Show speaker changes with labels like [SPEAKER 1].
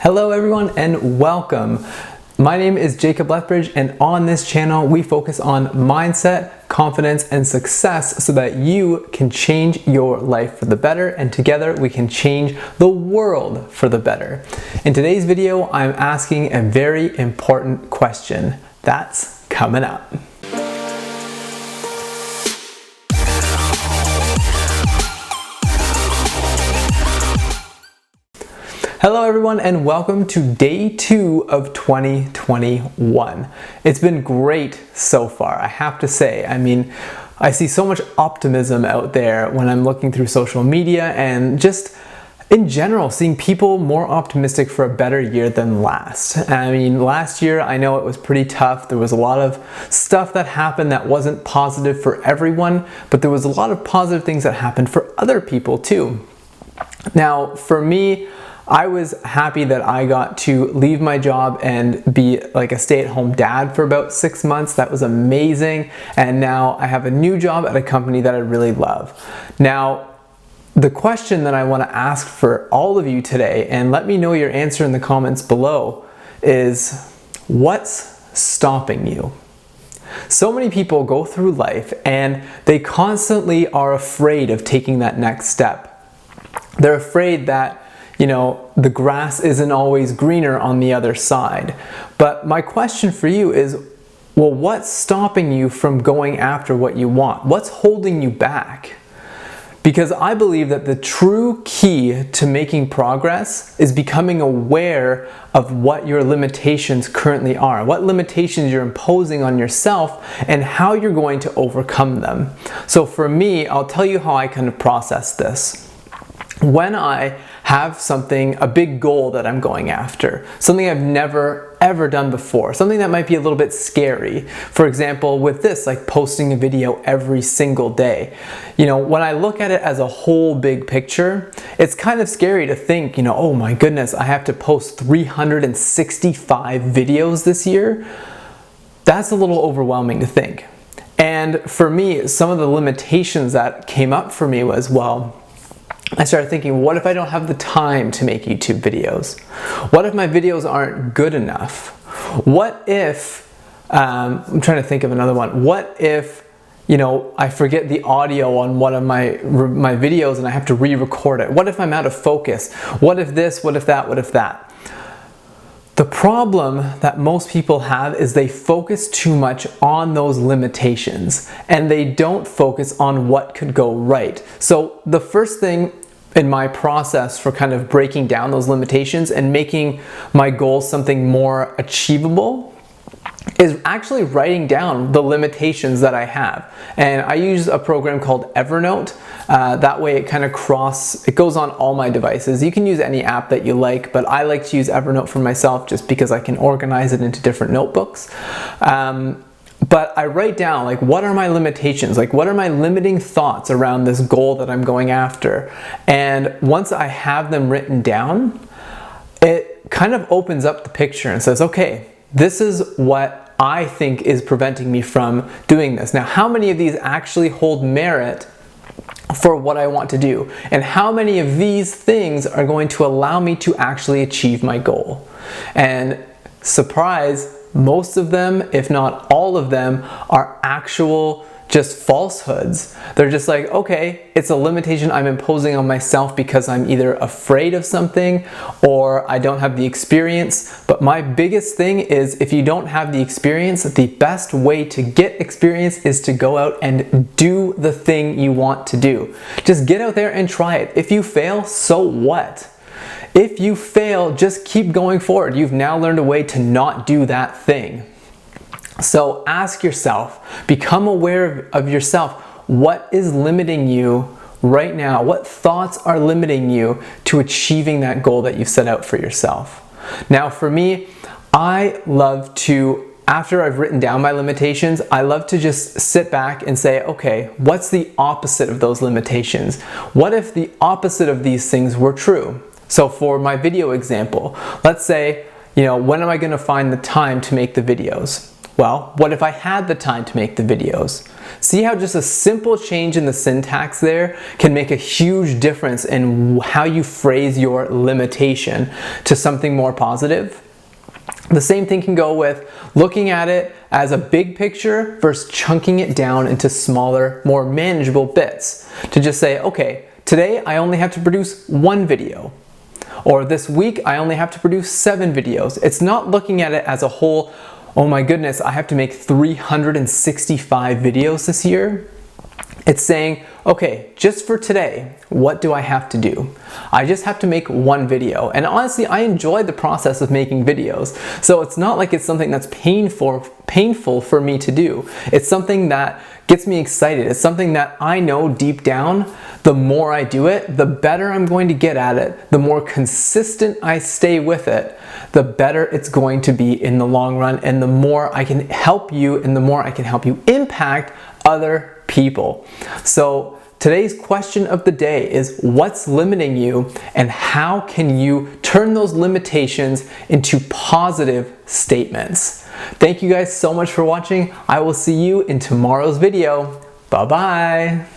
[SPEAKER 1] Hello everyone and welcome. My name is Jacob Lethbridge, and on this channel we focus on mindset, confidence, and success so that you can change your life for the better, and together we can change the world for the better. In today's video, I'm asking a very important question. That's coming up. Hello everyone and welcome to day 2 of 2021. It's been great so far, I have to say. I mean, I see so much optimism out there when I'm looking through social media and just in general seeing people more optimistic for a better year than last. I mean, last year I know it was pretty tough. There was a lot of stuff that happened that wasn't positive for everyone, but there was a lot of positive things that happened for other people too. Now, for me, I was happy that I got to leave my job and be like a stay-at-home dad for about 6 months. That was amazing. And now I have a new job at a company that I really love. Now, the question that I want to ask for all of you today, and let me know your answer in the comments below, is what's stopping you? So many people go through life and they constantly are afraid of taking that next step. They're afraid that the grass isn't always greener on the other side. But my question for you is, well, what's stopping you from going after what you want? What's holding you back? Because I believe that the true key to making progress is becoming aware of what your limitations currently are, what limitations you're imposing on yourself, and how you're going to overcome them. So for me, I'll tell you how I kind of process this. When I have a big goal that I'm going after, something I've never ever done before, something that might be a little bit scary. For example, with this, like posting a video every single day. When I look at it as a whole big picture, it's kind of scary to think, oh my goodness, I have to post 365 videos this year. That's a little overwhelming to think. And for me, some of the limitations that came up for me was, well, I started thinking, what if I don't have the time to make YouTube videos? What if my videos aren't good enough? What if, I'm trying to think of another one. What if, I forget the audio on one of my videos and I have to re-record it? What if I'm out of focus? What if this, what if that, what if that? The problem that most people have is they focus too much on those limitations and they don't focus on what could go right. So the first thing in my process for kind of breaking down those limitations and making my goals something more achievable is actually writing down the limitations that I have. And I use a program called Evernote. That way it kind of it goes on all my devices. You can use any app that you like, but I like to use Evernote for myself just because I can organize it into different notebooks. But I write down, like, what are my limitations? Like, what are my limiting thoughts around this goal that I'm going after? And once I have them written down, it kind of opens up the picture and says, okay, this is what I think is preventing me from doing this. Now, how many of these actually hold merit for what I want to do? And how many of these things are going to allow me to actually achieve my goal? And surprise, most of them, if not all of them, are actual just falsehoods. They're just like, okay, it's a limitation I'm imposing on myself because I'm either afraid of something or I don't have the experience. But my biggest thing is, if you don't have the experience, the best way to get experience is to go out and do the thing you want to do. Just get out there and try it. If you fail, so what? If you fail, just keep going forward. You've now learned a way to not do that thing. So ask yourself, become aware of yourself. What is limiting you right now? What thoughts are limiting you to achieving that goal that you've set out for yourself? Now, for me, I love to, after I've written down my limitations, I love to just sit back and say, okay, what's the opposite of those limitations? What if the opposite of these things were true? So for my video example, let's say, when am I going to find the time to make the videos? Well, what if I had the time to make the videos? See how just a simple change in the syntax there can make a huge difference in how you phrase your limitation to something more positive? The same thing can go with looking at it as a big picture versus chunking it down into smaller, more manageable bits. To just say, okay, today I only have to produce 1 video. Or this week I only have to produce 7 videos. It's not looking at it as a whole, oh my goodness, I have to make 365 videos this year. It's saying, okay, just for today, what do I have to do? I just have to make 1 video. And honestly, I enjoy the process of making videos. So it's not like it's something that's painful for me to do. It's something that gets me excited. It's something that I know deep down, the more I do it, the better I'm going to get at it. The more consistent I stay with it, the better it's going to be in the long run, and the more I can help you, and the more I can help you impact other people. So today's question of the day is, what's limiting you, and how can you turn those limitations into positive statements? Thank you guys so much for watching. I will see you in tomorrow's video. Bye-bye.